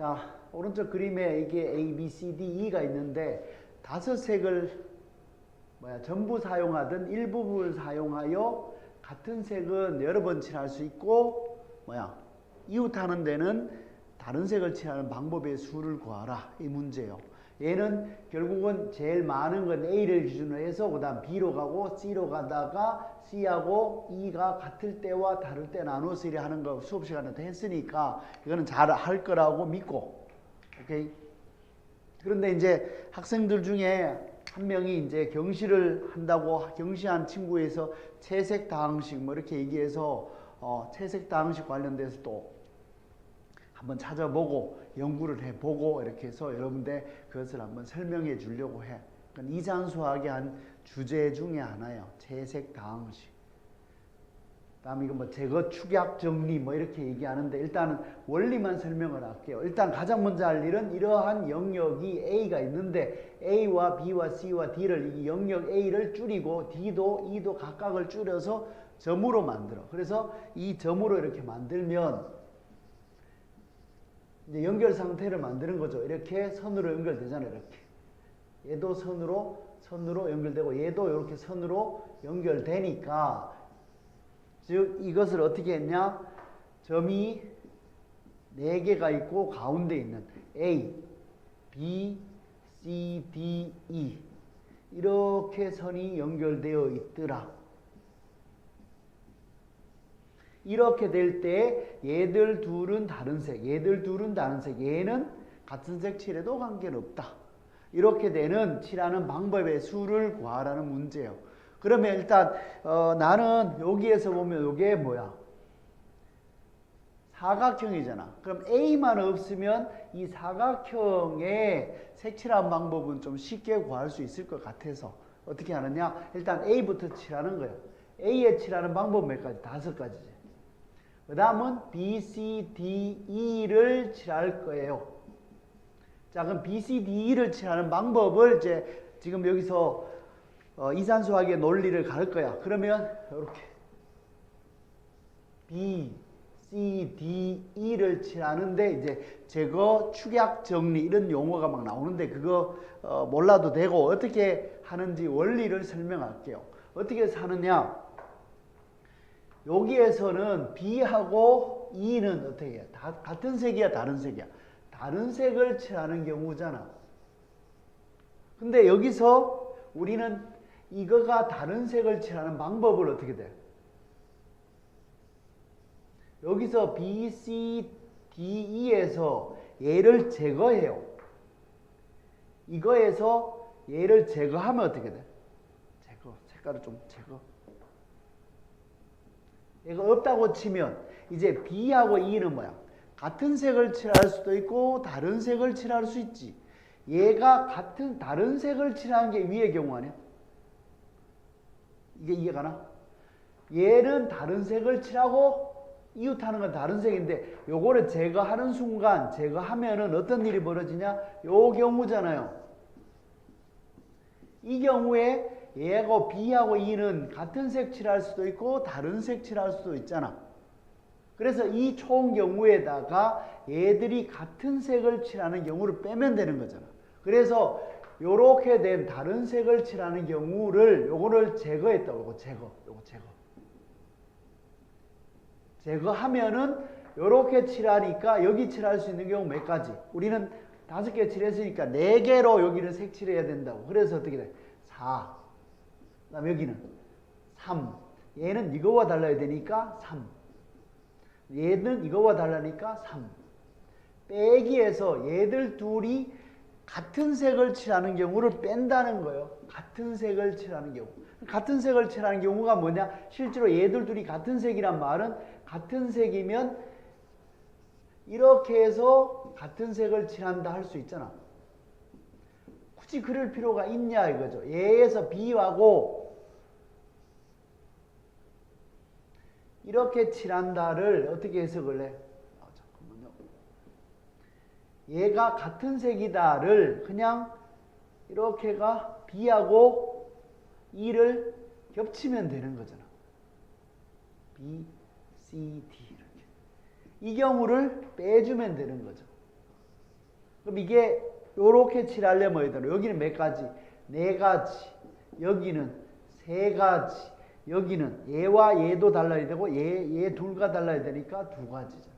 자, 오른쪽 그림에 이게 A, B, C, D, E가 있는데 다섯 색을 전부 사용하든 일부분을 사용하여 같은 색은 여러 번 칠할 수 있고 이웃하는 데는 다른 색을 칠하는 방법의 수를 구하라. 이 문제예요. 얘는 결국은 제일 많은 건 A를 기준으로 해서 그 다음 B로 가고 C로 가다가 C하고 E가 같을 때와 다를 때 나눠서 이래 하는 거 수업 시간에 도 했으니까 이거는 잘 할 거라고 믿고, 오케이? 그런데 이제 학생들 중에 한 명이 이제 경시를 한다고 경시한 친구에서 채색 다항식 뭐 이렇게 얘기해서 채색 다항식 관련돼서 또 한번 찾아보고 연구를 해보고 이렇게 해서 여러분들 그것을 한번 설명해 주려고 해. 그러니까 이산수학의 한 주제 중에 하나예요. 채색 다항식. 다음 이거 뭐 제거 축약 정리 뭐 이렇게 얘기하는데 일단은 원리만 설명을 할게요. 일단 가장 먼저 할 일은 이러한 영역이 A가 있는데 A와 B와 C와 D를 이 영역 A를 줄이고 D도 E도 각각을 줄여서 점으로 만들어. 그래서 이 점으로 이렇게 만들면 이제 연결 상태를 만드는 거죠. 이렇게 선으로 연결되잖아요. 이렇게. 얘도 선으로 연결되고 얘도 이렇게 선으로 연결되니까 즉 이것을 어떻게 했냐? 점이 4개가 있고 가운데 있는 A, B, C, D, E 이렇게 선이 연결되어 있더라. 이렇게 될 때 얘들 둘은 다른 색, 얘들 둘은 다른 색, 얘는 같은 색 칠해도 관계는 없다. 이렇게 되는 칠하는 방법의 수를 구하라는 문제예요. 그러면 일단 나는 여기에서 보면 이게 뭐야? 사각형이잖아. 그럼 A만 없으면 이 사각형의 색칠하는 방법은 좀 쉽게 구할 수 있을 것 같아서 어떻게 하느냐? 일단 A부터 칠하는 거예요. A에 칠하는 방법 몇 가지? 5가지지. 그 다음은 B, C, D, E를 칠할 거예요. 자, 그럼 B, C, D, E를 칠하는 방법을 이제 지금 여기서 이산수학의 논리를 가를 거야. 그러면 이렇게 B, C, D, E를 칠하는데 이제 제거, 축약, 정리 이런 용어가 막 나오는데 그거 몰라도 되고 어떻게 하는지 원리를 설명할게요. 어떻게 하느냐? 여기에서는 B하고 E는 어떻게 해요? 다 같은 색이야, 다른 색이야? 다른 색을 칠하는 경우잖아. 근데 여기서 우리는 이거가 다른 색을 칠하는 방법을 어떻게 돼? 여기서 B, C, D, E에서 얘를 제거해요. 이거에서 얘를 제거하면 어떻게 돼? 제거, 색깔을 좀 제거. 얘가 없다고 치면 이제 B하고 E는 뭐야? 같은 색을 칠할 수도 있고 다른 색을 칠할 수 있지. 얘가 다른 색을 칠하는 게 위의 경우 아니야? 이게 이해가나? 얘는 다른 색을 칠하고 이웃하는 건 다른 색인데 요거를 제거하는 순간 제거하면은 어떤 일이 벌어지냐? 요 경우잖아요. 이 경우에 얘하고 B하고 E는 같은 색 칠할 수도 있고 다른 색 칠할 수도 있잖아. 그래서 이 총 경우에다가 얘들이 같은 색을 칠하는 경우를 빼면 되는 거잖아. 그래서 요렇게 된 다른 색을 칠하는 경우를 요거를 제거했다고. 요거 제거. 제거하면은 요렇게 칠하니까 여기 칠할 수 있는 경우 몇 가지? 우리는 5개 칠했으니까 4개로 여기를 색칠해야 된다고. 그래서 어떻게 돼? 4. 그 다음 여기는 3. 얘는 이거와 달라야 되니까 3. 얘는 이거와 달라니까 3. 빼기에서 얘들 둘이 같은 색을 칠하는 경우를 뺀다는 거예요. 같은 색을 칠하는 경우. 같은 색을 칠하는 경우가 뭐냐? 실제로 얘들 둘이 같은 색이란 말은 같은 색이면 이렇게 해서 같은 색을 칠한다 할 수 있잖아. 굳이 그럴 필요가 있냐 이거죠. 얘에서 B하고 이렇게 칠한다를 어떻게 해석을 해? 잠깐만요. 얘가 같은 색이다를 그냥 이렇게가 B하고 E를 겹치면 되는 거잖아. B, C, D 이렇게. 이 경우를 빼주면 되는 거죠. 그럼 이게 요렇게 칠하려면 뭐야 되나? 여기는 몇 가지? 네 가지. 여기는 세 가지. 여기는 얘와 얘도 달라야 되고 얘 둘과 달라야 되니까 두 가지잖아.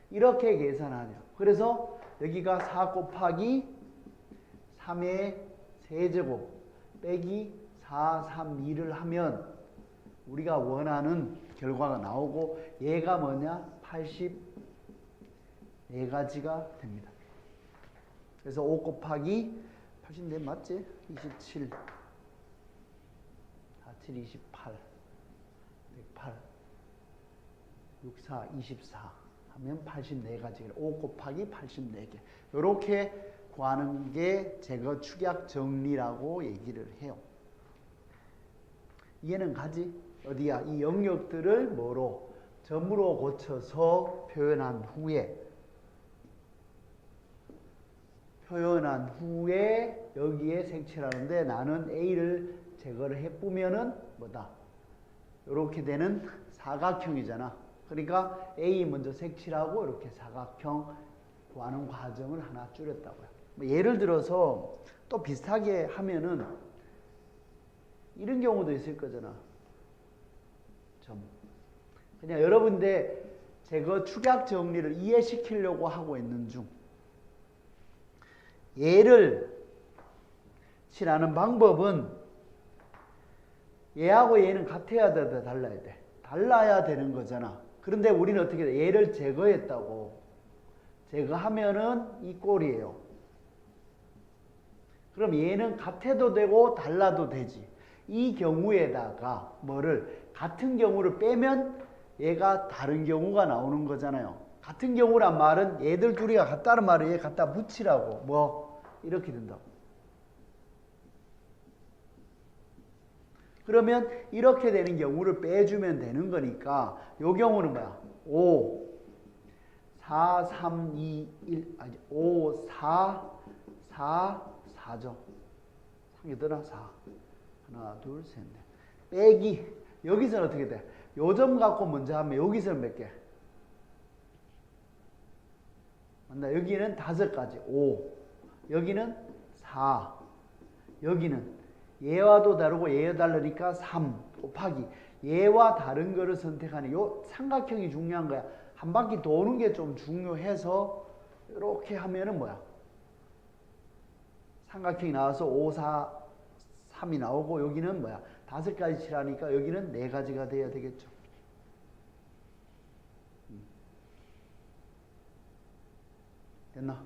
이렇게 계산하냐. 그래서 여기가 4 곱하기 3의 세제곱 빼기 4, 3, 2를 하면 우리가 원하는 결과가 나오고 얘가 뭐냐? 84가지가 됩니다. 그래서 5 곱하기 84 맞지? 27 47, 28 108 64, 24 하면 84가지 5 곱하기 84개 이렇게 구하는 게 제거 축약 정리라고 얘기를 해요. 이해는 가지? 어디야? 이 영역들을 뭐로? 점으로 고쳐서 표현한 후에 여기에 색칠하는데 나는 A를 제거를 해보면은 뭐다? 이렇게 되는 사각형이잖아. 그러니까 A 먼저 색칠하고 이렇게 사각형 구하는 과정을 하나 줄였다고요. 예를 들어서 또 비슷하게 하면은 이런 경우도 있을 거잖아. 그냥 여러분들 제거 축약 정리를 이해시키려고 하고 있는 중 얘를 칠하는 방법은 얘하고 얘는 같아야 돼, 달라야 돼. 달라야 되는 거잖아. 그런데 우리는 어떻게 돼? 얘를 제거했다고. 제거하면은 이 꼴이에요. 그럼 얘는 같아도 되고 달라도 되지. 이 경우에다가 뭐를 같은 경우를 빼면 얘가 다른 경우가 나오는 거잖아요. 같은 경우란 말은 얘들 둘이가 같다는 말을 얘 갖다 붙이라고 뭐 이렇게 된다고. 그러면 이렇게 되는 경우를 빼주면 되는 거니까 요 경우는 뭐야? 5 4 3 2 1 아니 5 4 4 4죠. 3개 더나 4 하나 둘 셋 넷 빼기 여기서는 어떻게 돼? 요 점 갖고 먼저 하면 여기서는 몇 개? 맞나? 여기는 5가지 5 여기는 4 여기는 얘와도 다르고 얘와 다르니까 3 곱하기 얘와 다른 거를 선택하는 요 삼각형이 중요한 거야. 한 바퀴 도는 게 좀 중요해서 이렇게 하면은 뭐야? 삼각형이 나와서 5, 4, 3이 나오고 여기는 뭐야? 5가지 칠하니까 여기는 4가지가 돼야 되겠죠. 됐나?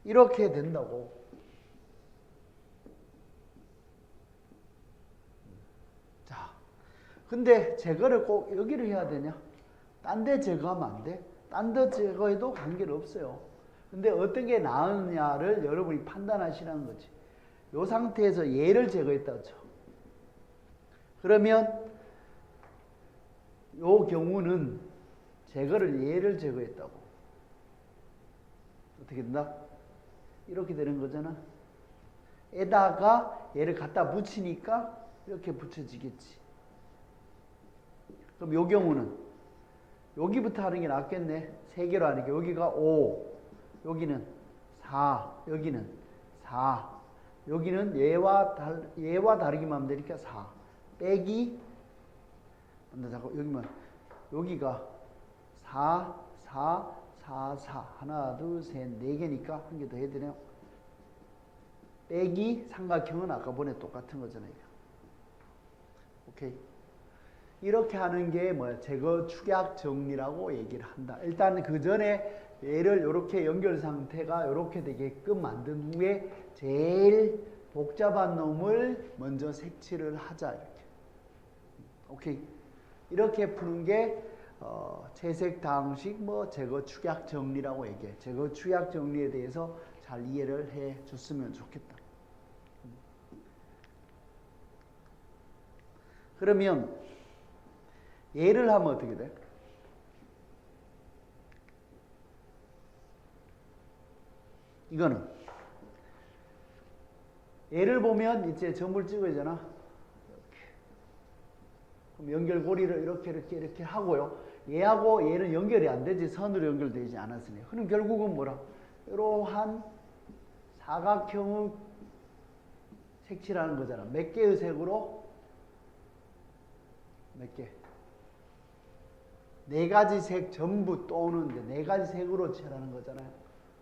이렇게 된다고. 자, 근데 제거를 꼭 여기를 해야 되냐? 딴 데 제거하면 안 돼. 딴 데 제거해도 관계는 없어요. 근데 어떤 게 나으냐를 여러분이 판단하시라는 거지. 이 상태에서 얘를 제거했다고 쳐. 그러면 이 경우는 제거를 얘를 제거했다고. 어떻게 된다? 이렇게 되는 거잖아. 에다가 얘를 갖다 붙이니까 이렇게 붙여지겠지. 그럼 이 경우는 여기부터 하는 게 낫겠네. 3개로 하니까 여기가 5, 여기는 4, 여기는 4, 여기는 얘와 다르기만 하면 되니까 4 빼기 여기만 여기가 4, 4, 4, 4 하나, 둘, 셋, 4개니까 한 개 더 해야 되네요. 빼기 삼각형은 아까 번에 똑같은 거잖아요. 오케이. 이렇게 하는 게 뭐야? 제거 축약 정리라고 얘기를 한다. 일단 그 전에 얘를 이렇게 연결 상태가 이렇게 되게끔 만든 후에 제일 복잡한 놈을 먼저 색칠을 하자. 이렇게. 오케이. 이렇게 푸는 게 채색 방식 뭐 제거 축약 정리라고 얘기해. 제거 축약 정리에 대해서 잘 이해를 해 줬으면 좋겠다. 그러면 얘를 하면 어떻게 돼? 이거는 얘를 보면 이제 점을 찍어야 되잖아. 이렇게. 그럼 연결고리를 이렇게 하고요. 얘하고 얘는 연결이 안 되지. 선으로 연결되지 않았으니. 그럼 결국은 뭐라? 이러한 사각형을 색칠하는 거잖아. 몇 개의 색으로? 몇 개? 네 가지 색 전부 또 오는데 네 가지 색으로 칠하는 거잖아요.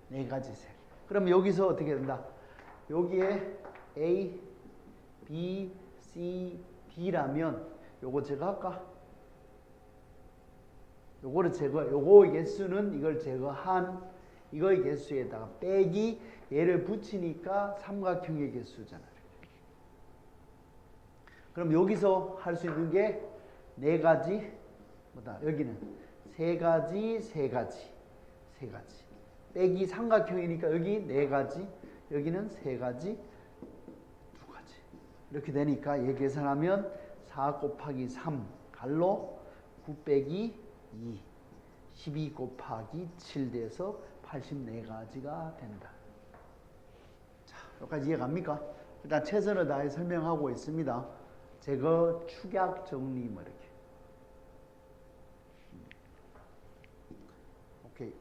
네 가지 색. 그럼 여기서 어떻게 된다? 여기에 A, B, C, D라면 요거 제거할까? 요거를 요거 개수는 이걸 제거한 이거의 개수에다가 빼기 얘를 붙이니까 삼각형의 개수잖아. 그럼 여기서 할 수 있는 게 네 가지, 뭐다? 여기는 세 가지, 세 가지, 세 가지. 빼기 삼각형이니까 여기 네 가지, 여기는 세 가지, 두 가지. 이렇게 되니까 얘 계산하면 4 곱하기 3 갈로 9 빼기 2 12 곱하기 7 돼서 84가지가 된다. 자, 여기까지 이해갑니까? 일단 최선을 다해 설명하고 있습니다. 제거, 축약, 정리 뭐 이렇게. 오케이.